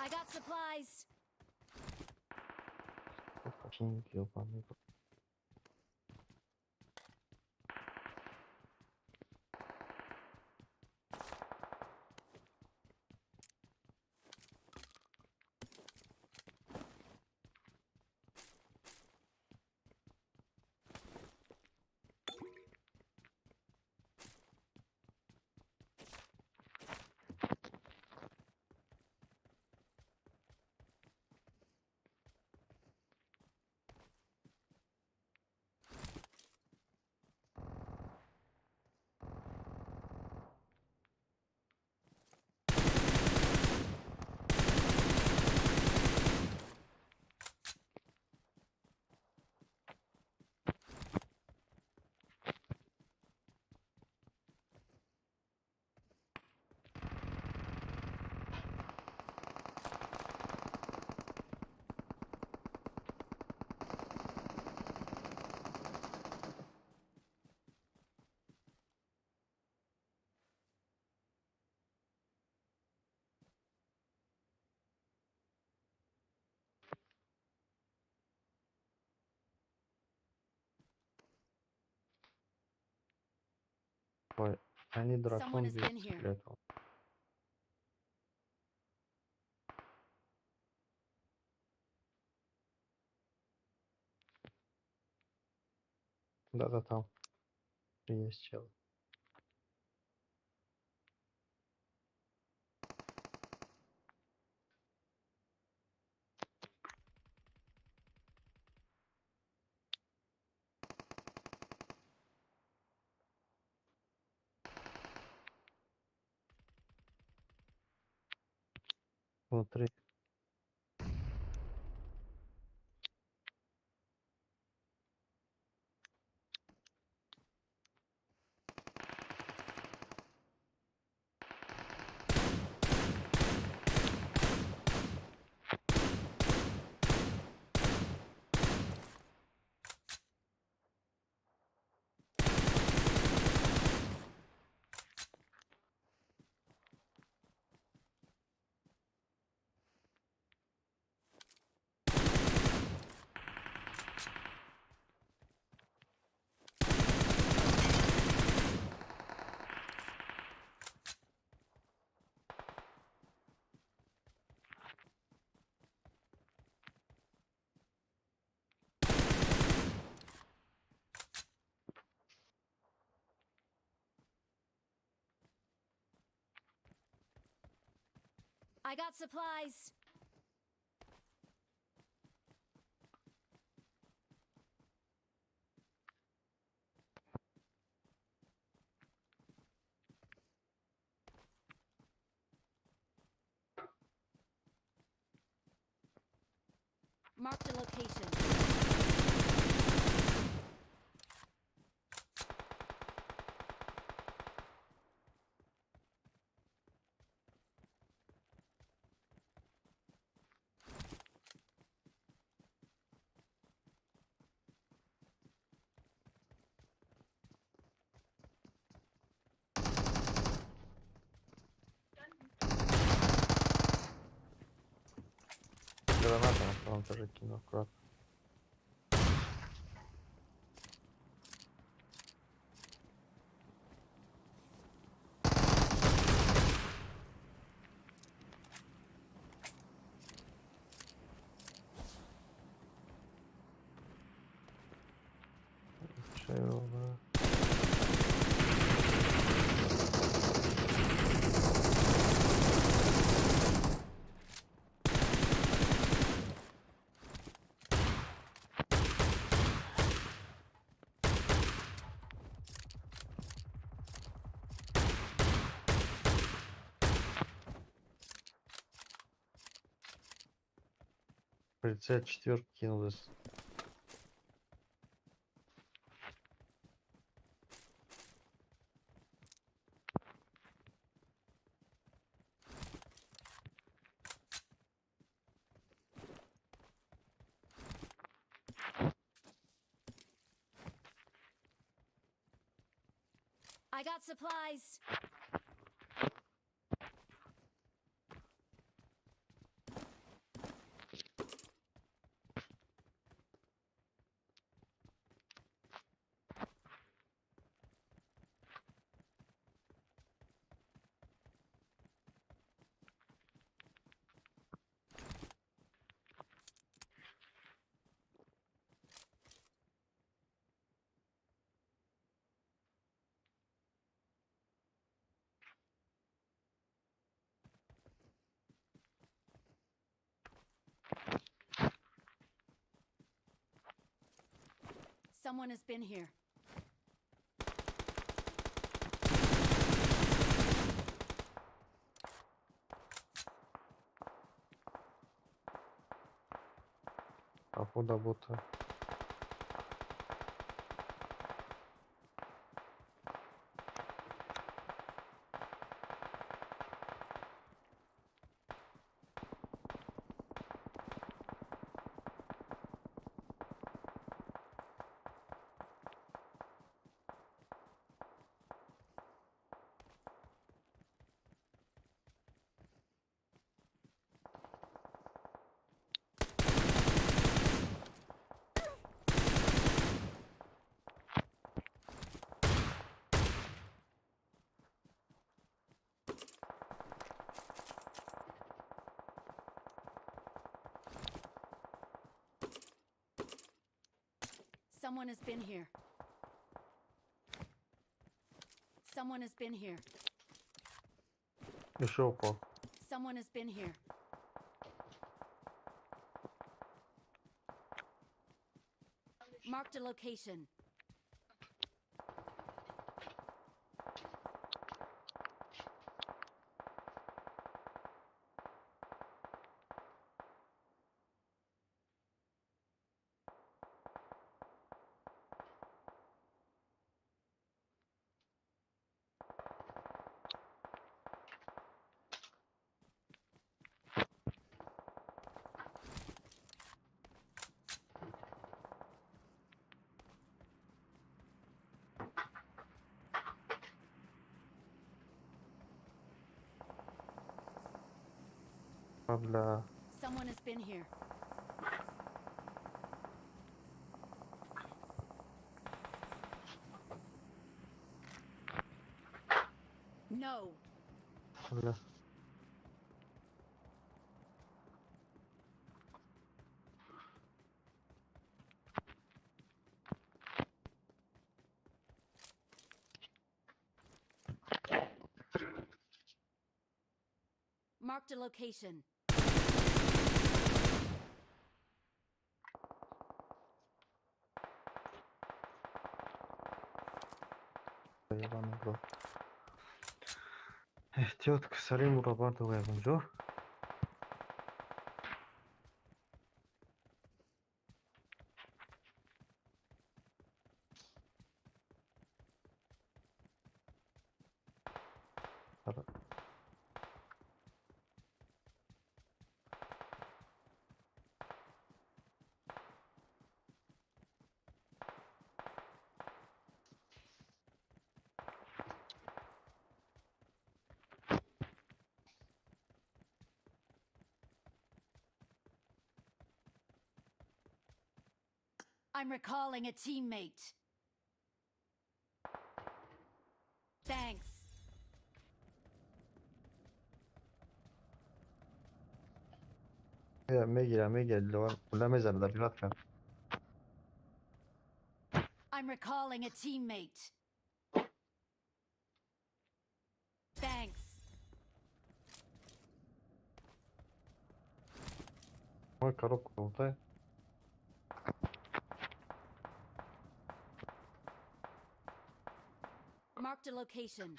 I got supplies. Пинг, ёбаный. Ой, они Someone дракон has без been here. секретов. Да-да, там есть чел. Внутри. I got supplies. Mark the location. Граната на втором этаже кинул аккуратно. Чел, да. Прицел четверки кинул из... I got supplies. Someone has been here. Kapıda botu. Someone has been here. Someone has been here. Еще упал. Someone has been here. Marked a location. Бля. Someone has been here. No. Бля. Marked a location. Ебаный в рот. Тетка, Салим урабатывая бонжур. I'm recalling a teammate. Thanks. يا ميجي اللي هو ولا ميزة ده بيلعب كان. I'm recalling a teammate. Thanks. Мой коробку лутай. Marked a location.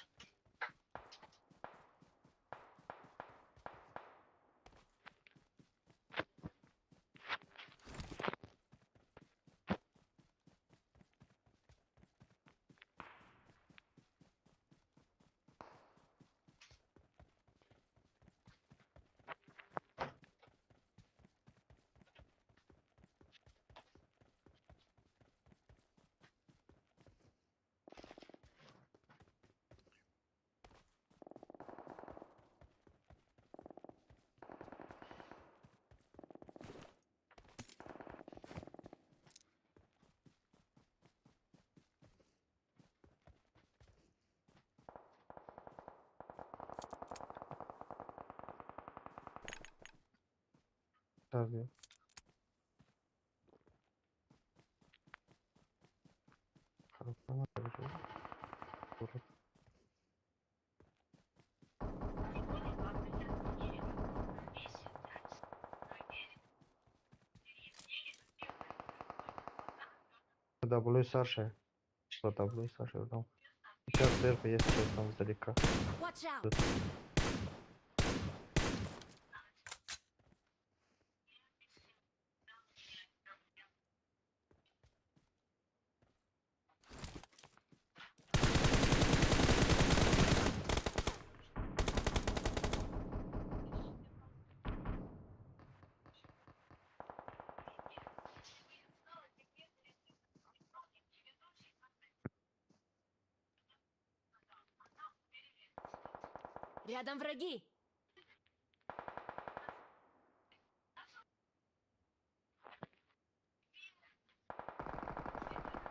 Tabii. Kalıplama yapacağız. Burası. W старшая. Что W старшая там. Сейчас сверху есть сейчас там издалека. Watch out! Тут. Рядом враги!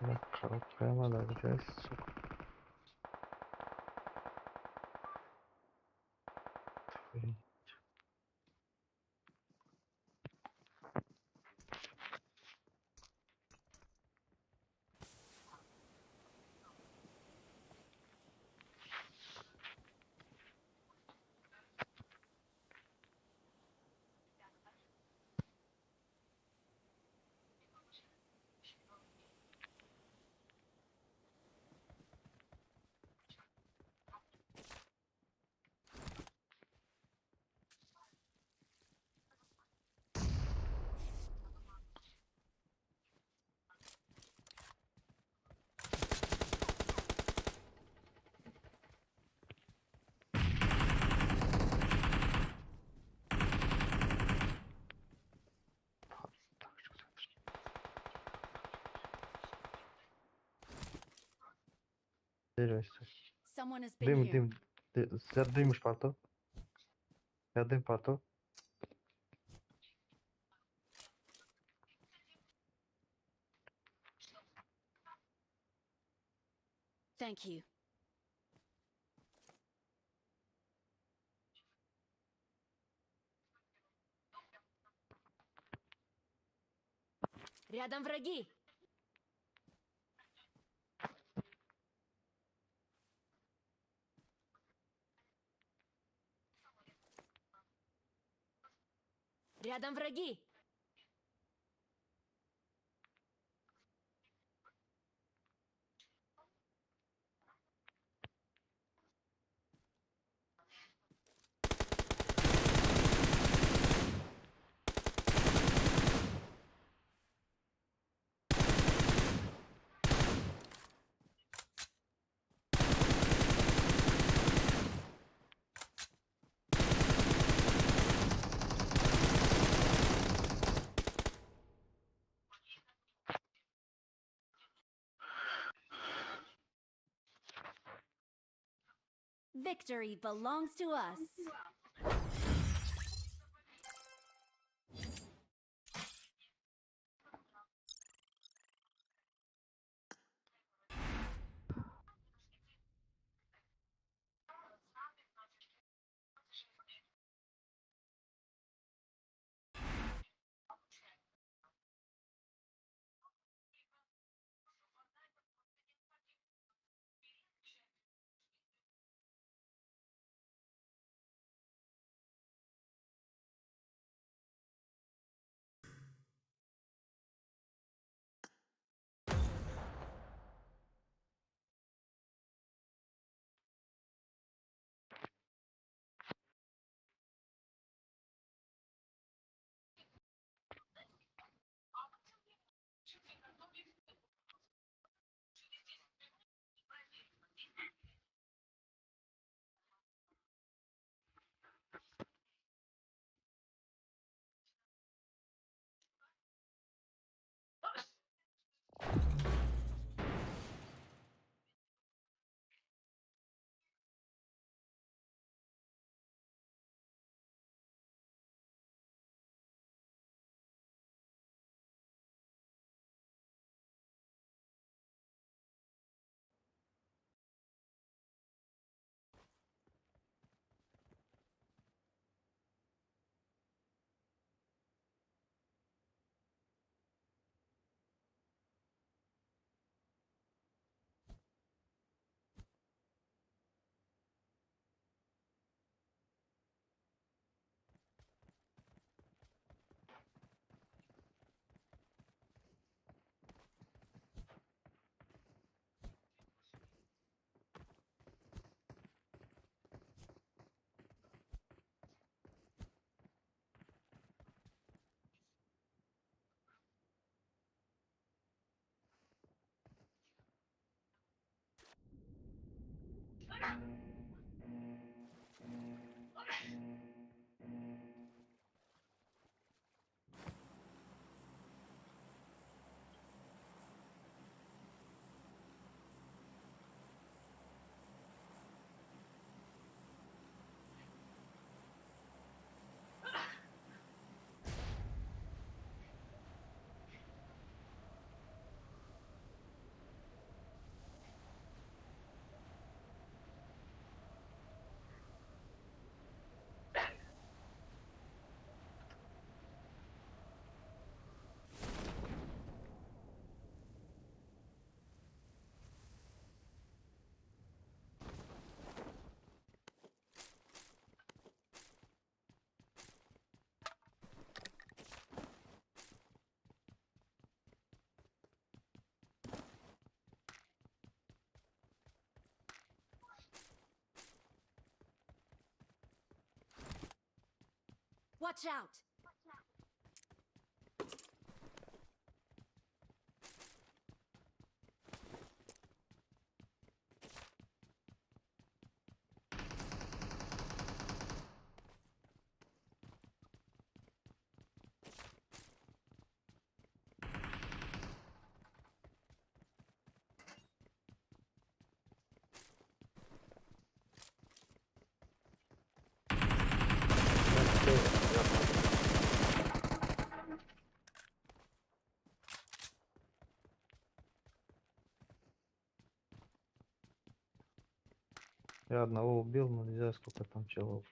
Bak karottaya mı alacağız? Сервис. Someone has been Дым, here. дым. Я дымишь порту. Я дым порту. Thank you. Рядом враги! Рядом враги! Victory belongs to us. Watch out! Я одного убил, но нельзя, сколько там челов.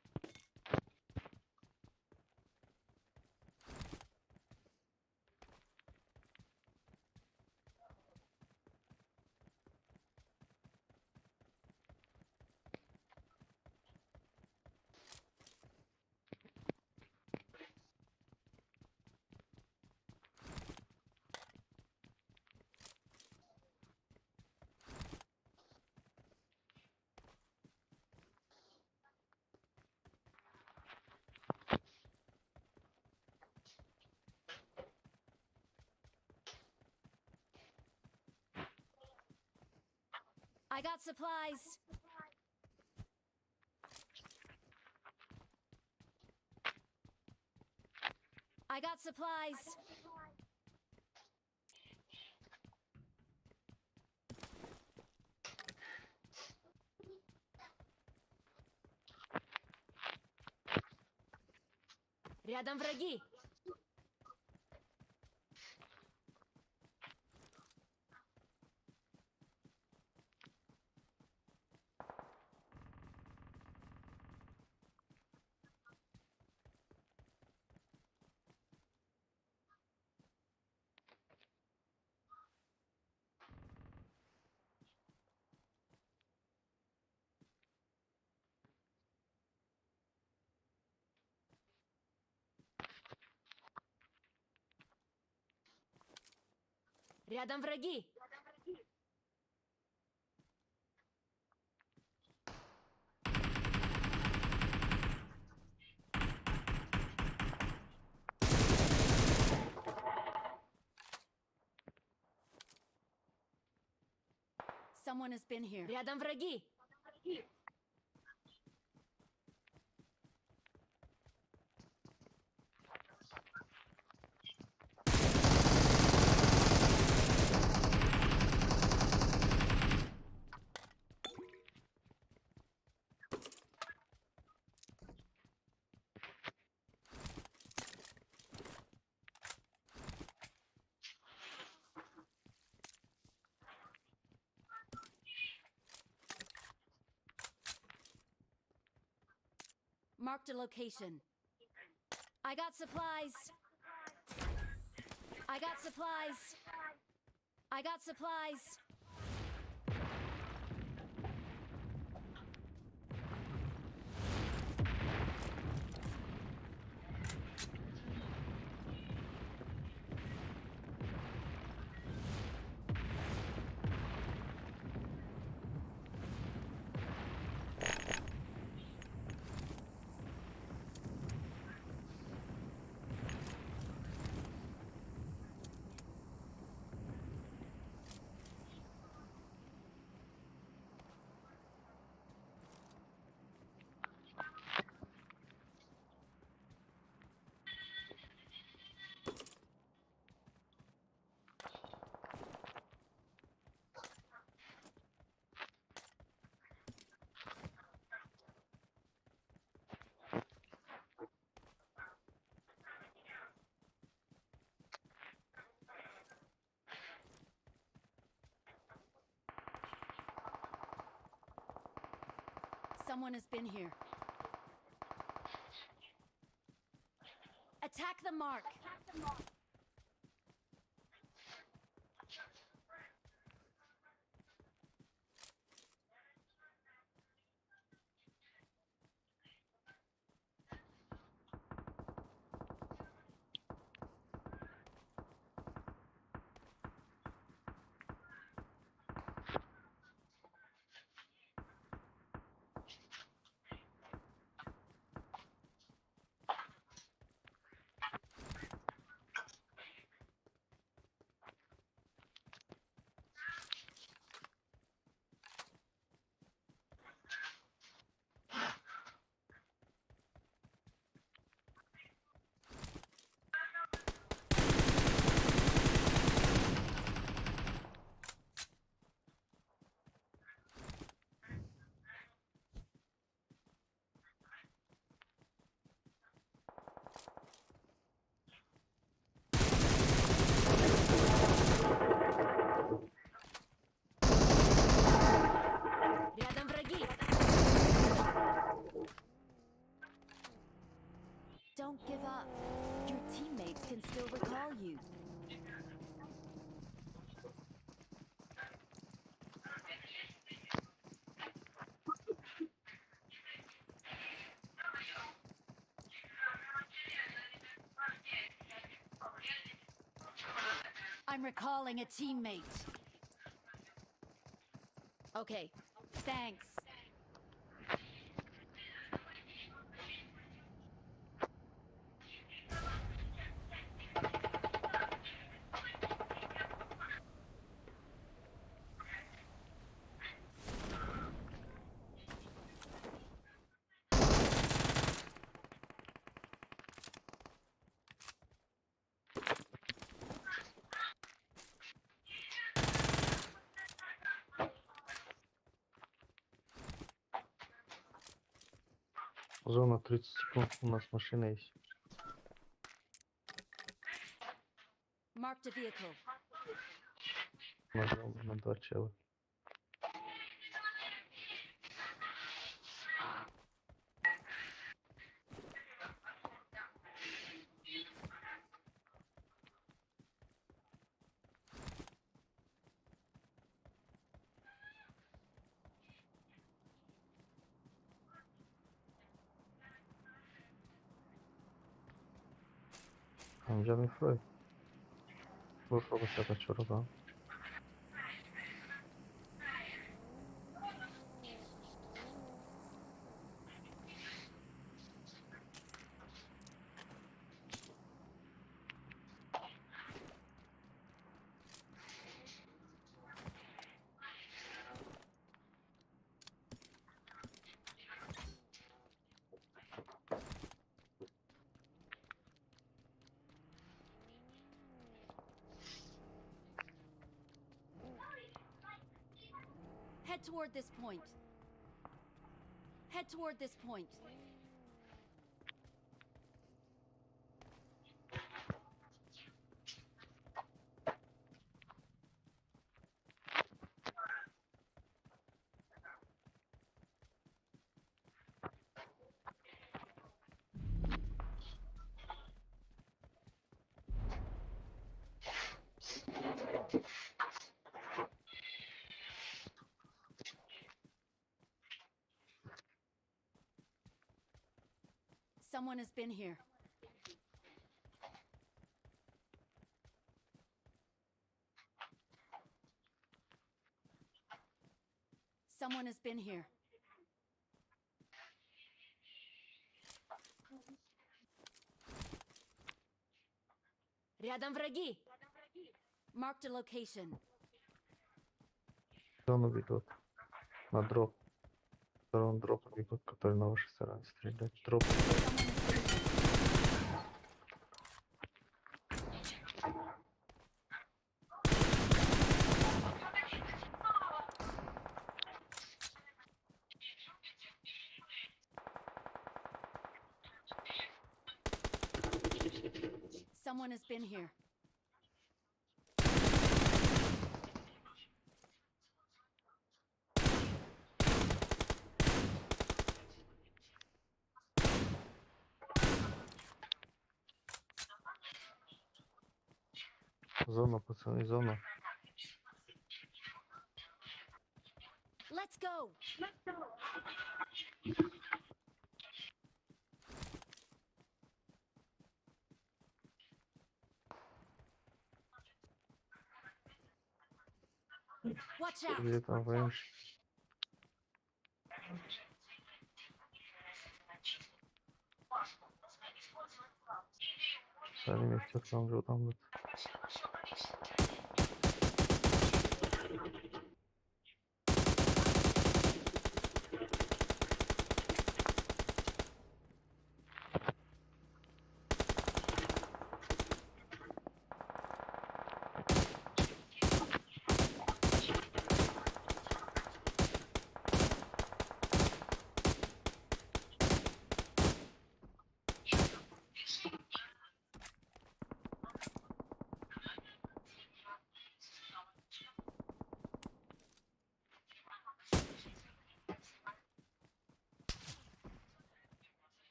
I got supplies. I got supplies. Рядом враги. Рядом враги. Someone has been here. Рядом враги. Marked a location. I got supplies. I got supplies. I got supplies. Someone has been here. Attack the mark. I'm recalling a teammate. Okay, thanks. Зона 30 секунд. У нас машина есть. Marked a vehicle. На 2 чела. Amca mi fai? Urfa questa cacciolo qua. Head toward this point. Head toward this point. Someone has been here. Someone has been here. Рядом враги. Marked a location. Зону бегут. На дроп. В сторону дропа бегут, который на вашей стороне стреляет. Дроп. Someone has been here. Зона, пацаны, зона. Let's go. Watch out. Где там военщик? Сами вместе там же там вот.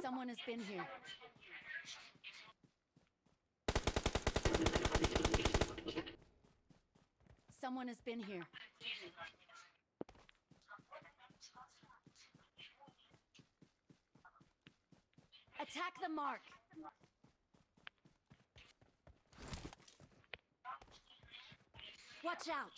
Someone has been here. Someone has been here. Attack the mark. Watch out.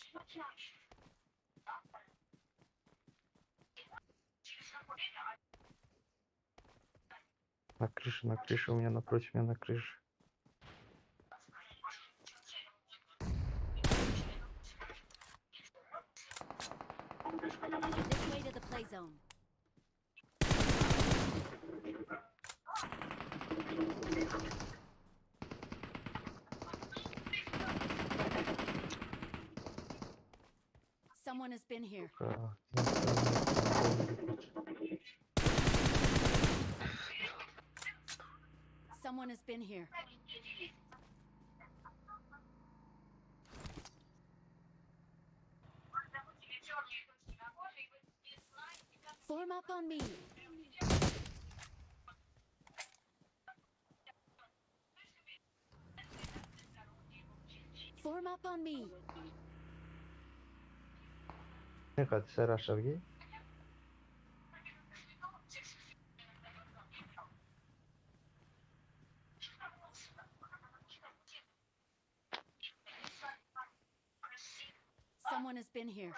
На крыше, у меня напротив меня на крыше. This way to the play zone. Someone has been here. Someone has been here. Form up on me. Form up on me. Нехай се рашав ги. Someone has been here.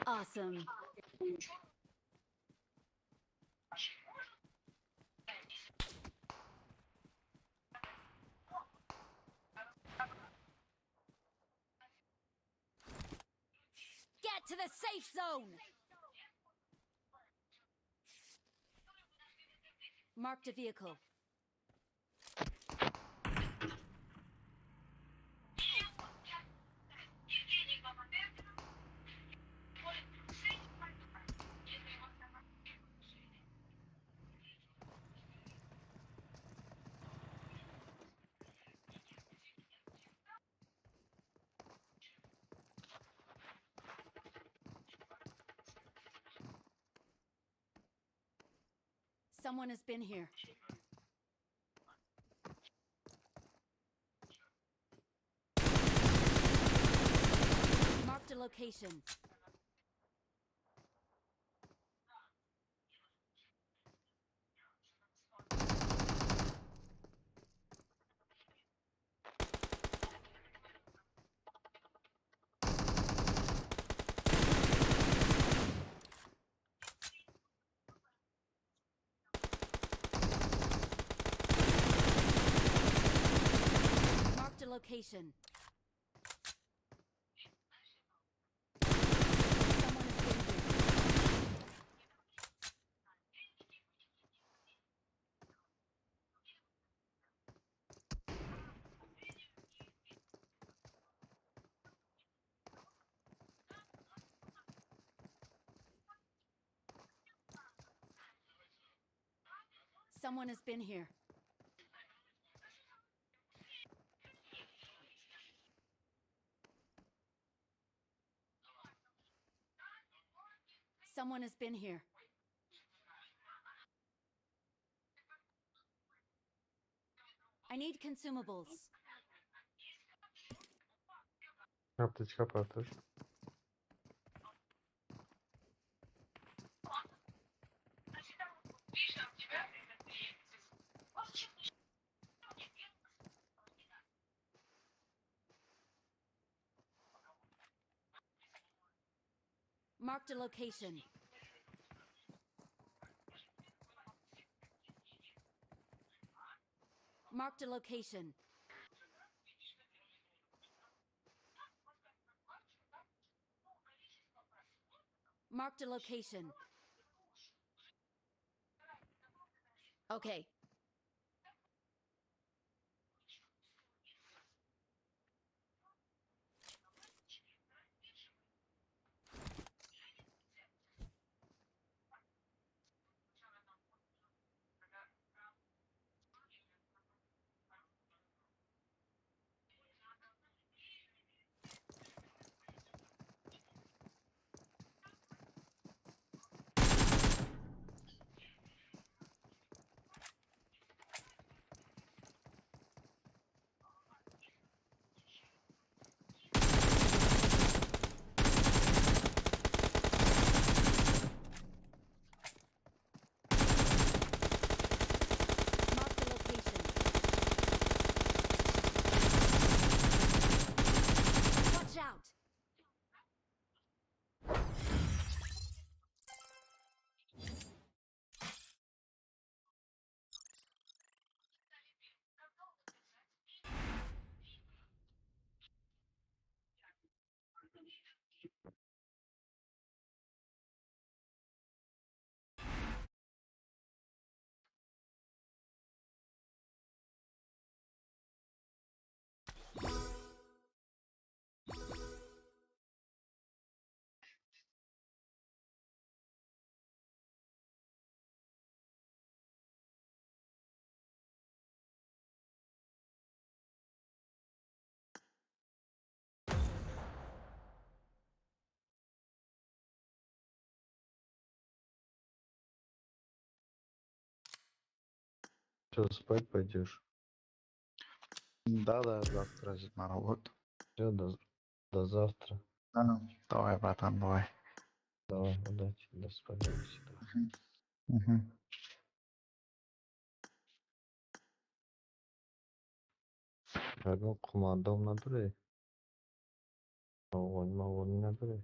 Awesome. Get to the safe zone. Marked a vehicle. Someone has been here. Marked a location. Marked a location. Someone has been here. Someone has been here. Someone has been here. I need consumables. Аптечка патır. Marked a location. Marked a location. Marked a location. Okay. Что, спать пойдешь? Да, завтра же на работу. Все, до завтра. Да. Давай, братан, давай. Давай, удачи, до свидания, до свидания. Мгм. Vergon kumanda oynadı re. Oynadı re.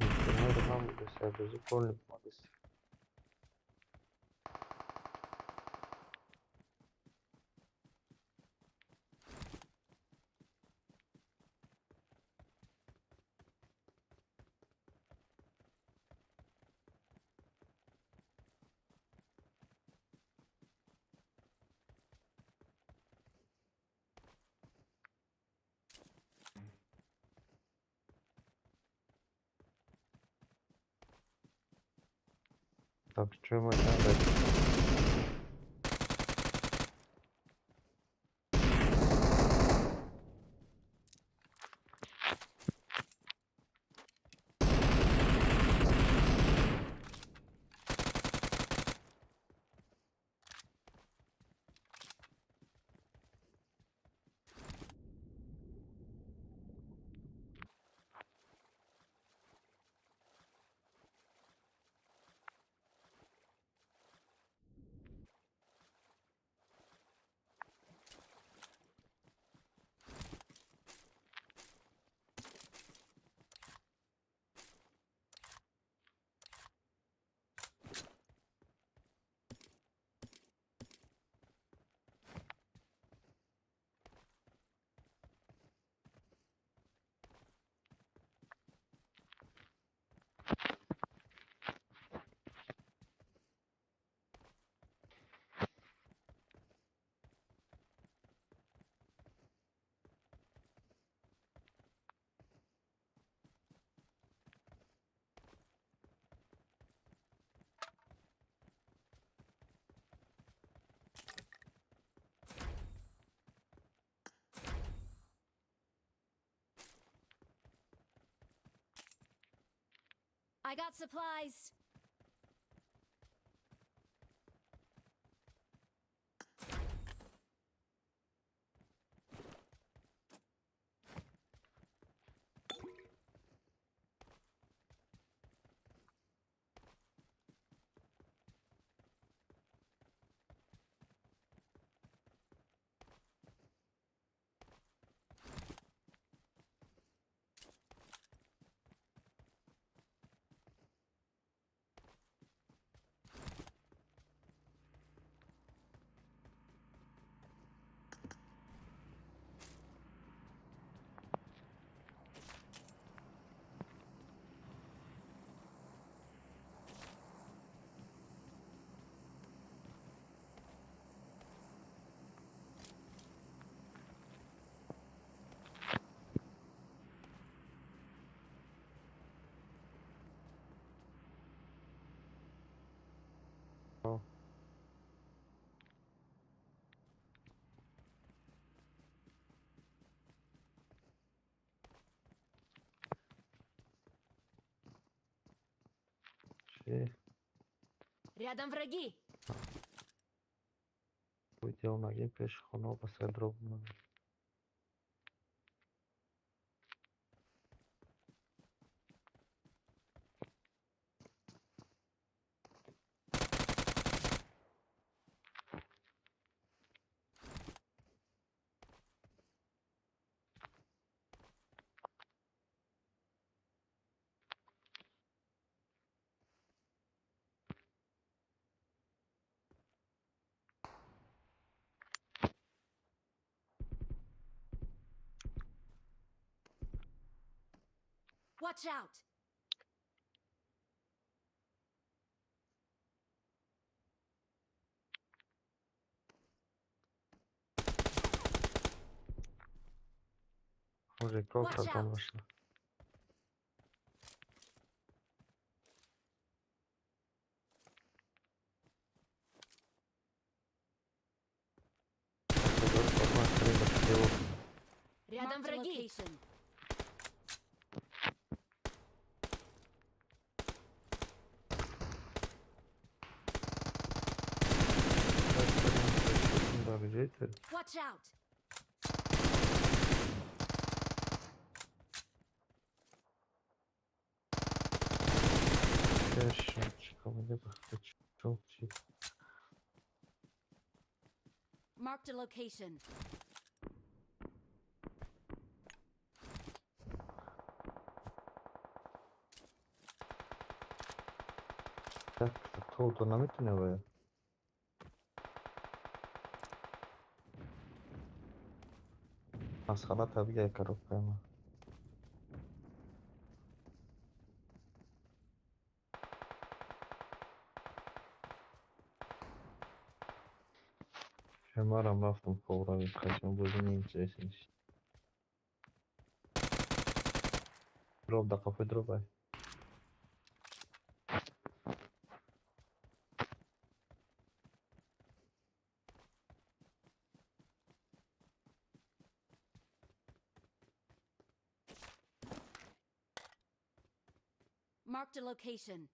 Например, нам до себя безупольник молодость. Так, что мы надо? I got supplies. Oh. Чи Рядом враги. видел ноги пешехонов посред дробного. Watch out. Уже Watch кровь out. вышла. Рядом враги. Да, где ты? Watch out. Ящичком, либо хочу. Marked a location. Так, кто турнамент ne var ya? Masxara tabii ki karo prema. Şemarım raftum kovra bir kaçın bölümü incelesin. Drop da kapı drop ay. Marked a location.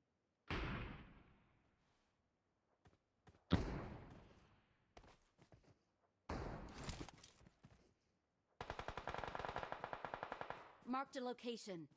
Marked a location.